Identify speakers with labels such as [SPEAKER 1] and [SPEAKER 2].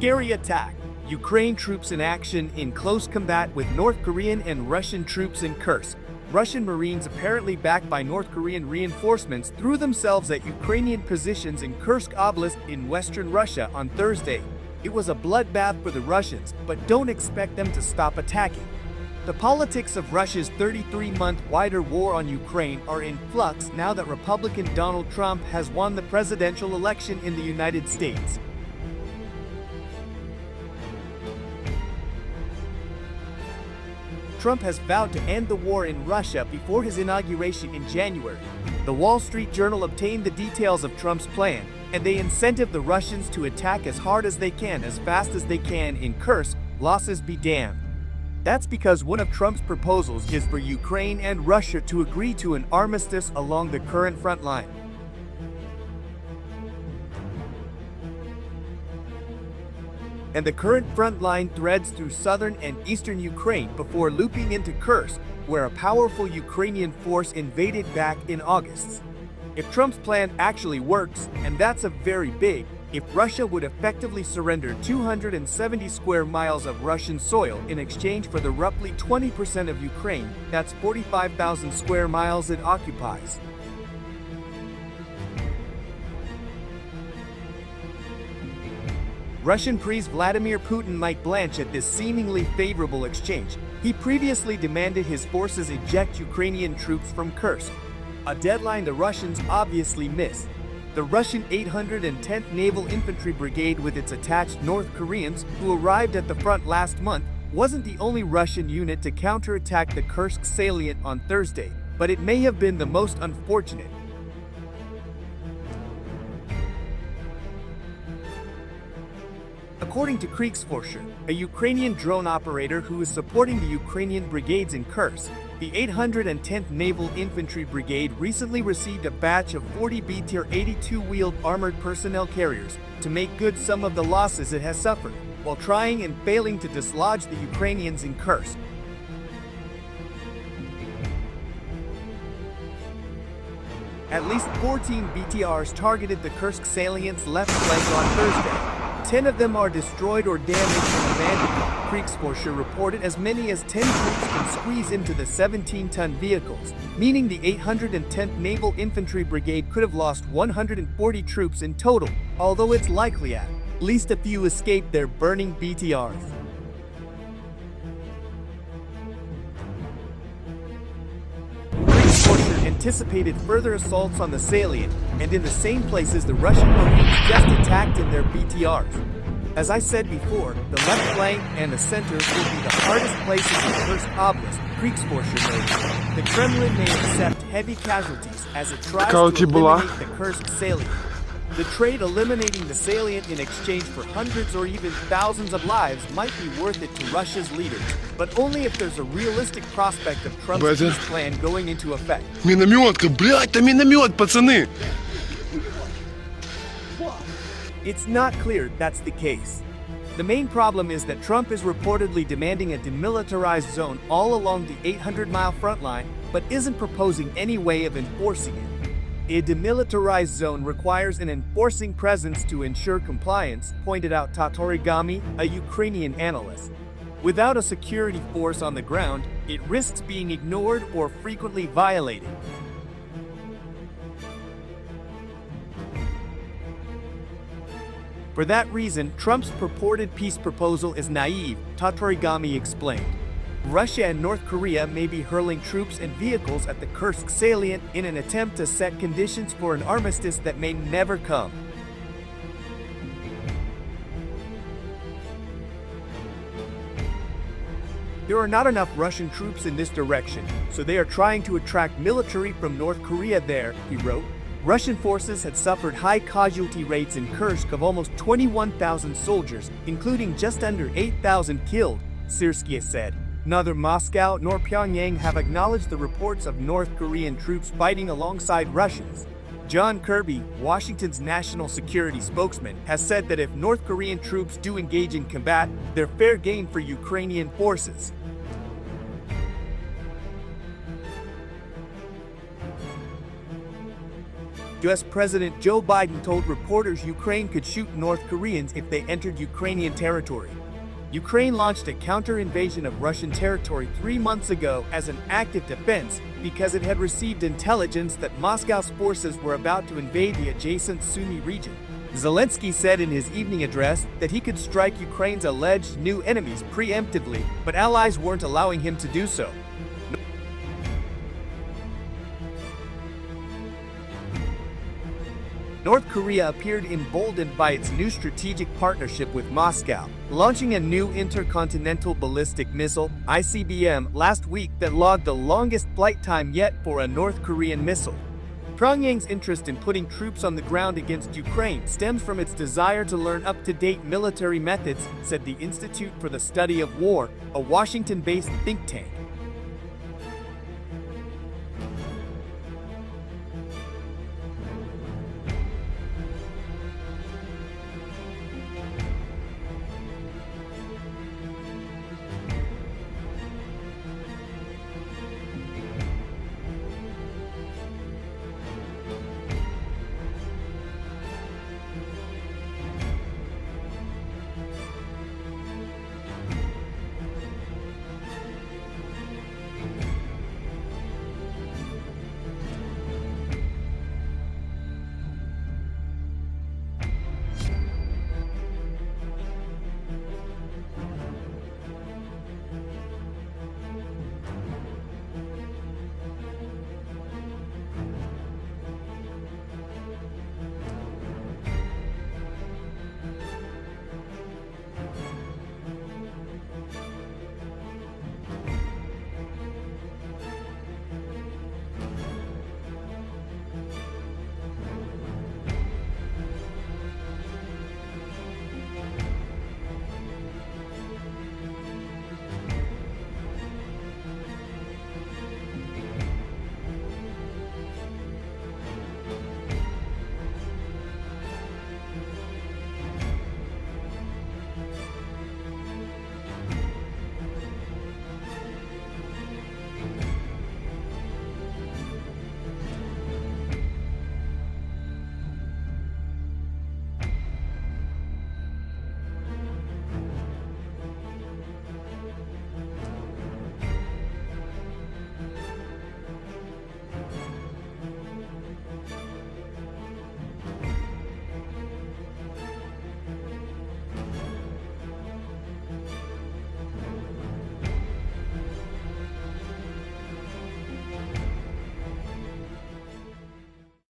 [SPEAKER 1] Scary attack. Ukraine troops in action in close combat with North Korean and Russian troops in Kursk. Russian Marines, apparently backed by North Korean reinforcements, threw themselves at Ukrainian positions in Kursk Oblast in western Russia on Thursday. It was a bloodbath for the Russians, but don't expect them to stop attacking. The politics of Russia's 33-month wider war on Ukraine are in flux now that Republican Donald Trump has won the presidential election in the United States. Trump has vowed to end the war in Russia before his inauguration in January. The Wall Street Journal obtained the details of Trump's plan, and they incentive the Russians to attack as hard as they can, as fast as they can in Kursk, losses be damned. That's because one of Trump's proposals is for Ukraine and Russia to agree to an armistice along the current front line. And the current front line threads through southern and eastern Ukraine before looping into Kursk, where a powerful Ukrainian force invaded back in August. If Trump's plan actually works, and that's a very big if, Russia would effectively surrender 270 square miles of Russian soil in exchange for the roughly 20% of Ukraine, that's 45,000 square miles it occupies. Russian priest Vladimir Putin might blanch at this seemingly favorable exchange. He previously demanded his forces eject Ukrainian troops from Kursk, a deadline the Russians obviously missed. The Russian 810th Naval Infantry Brigade, with its attached North Koreans who arrived at the front last month, wasn't the only Russian unit to counterattack the Kursk salient on Thursday, but it may have been the most unfortunate. According to Kriegsforscher, a Ukrainian drone operator who is supporting the Ukrainian brigades in Kursk, the 810th Naval Infantry Brigade recently received a batch of 40 B-tier 82-wheeled armored personnel carriers to make good some of the losses it has suffered, while trying and failing to dislodge the Ukrainians in Kursk. At least 14 BTRs targeted the Kursk salient's left flank on Thursday. 10 of them are destroyed or damaged and abandoned. Kriegsforscher reported as many as 10 troops can squeeze into the 17-ton vehicles, meaning the 810th Naval Infantry Brigade could have lost 140 troops in total, although it's likely at least a few escaped their burning BTRs. Kriegsforscher anticipated further assaults on the salient, and in the same places the Russian Marines just attacked in their BTRs. As I said before, the left flank and the center will be the hardest places in Kursk Oblast, Kriegsforscher noted. The Kremlin may accept heavy casualties as it tries to eliminate the Kursk salient. The trade eliminating the salient in exchange for hundreds or even thousands of lives might be worth it to Russia's leaders, but only if there's a realistic prospect of Trump's peace plan going into effect.
[SPEAKER 2] Минометка, блядь, там миномет, пацаны!
[SPEAKER 1] It's not clear that's the case. The main problem is that Trump is reportedly demanding a demilitarized zone all along the 800-mile front line, but isn't proposing any way of enforcing it. A demilitarized zone requires an enforcing presence to ensure compliance, pointed out Tatorigami, a Ukrainian analyst. Without a security force on the ground, it risks being ignored or frequently violated. For that reason, Trump's purported peace proposal is naive, Tatorigami explained. Russia and North Korea may be hurling troops and vehicles at the Kursk salient in an attempt to set conditions for an armistice that may never come. There are not enough Russian troops in this direction, so they are trying to attract military from North Korea there, he wrote. Russian forces had suffered high casualty rates in Kursk of almost 21,000 soldiers, including just under 8,000 killed, Syrskaya said. Neither Moscow nor Pyongyang have acknowledged the reports of North Korean troops fighting alongside Russians. John Kirby, Washington's national security spokesman, has said that if North Korean troops do engage in combat, they're fair game for Ukrainian forces. US President Joe Biden told reporters Ukraine could shoot North Koreans if they entered Ukrainian territory. Ukraine launched a counter-invasion of Russian territory 3 months ago as an act of defense because it had received intelligence that Moscow's forces were about to invade the adjacent Sumy region. Zelensky said in his evening address that he could strike Ukraine's alleged new enemies preemptively, but allies weren't allowing him to do so. North Korea appeared emboldened by its new strategic partnership with Moscow, launching a new intercontinental ballistic missile (ICBM) last week that logged the longest flight time yet for a North Korean missile. Pyongyang's interest in putting troops on the ground against Ukraine stems from its desire to learn up-to-date military methods, said the Institute for the Study of War, a Washington-based think tank.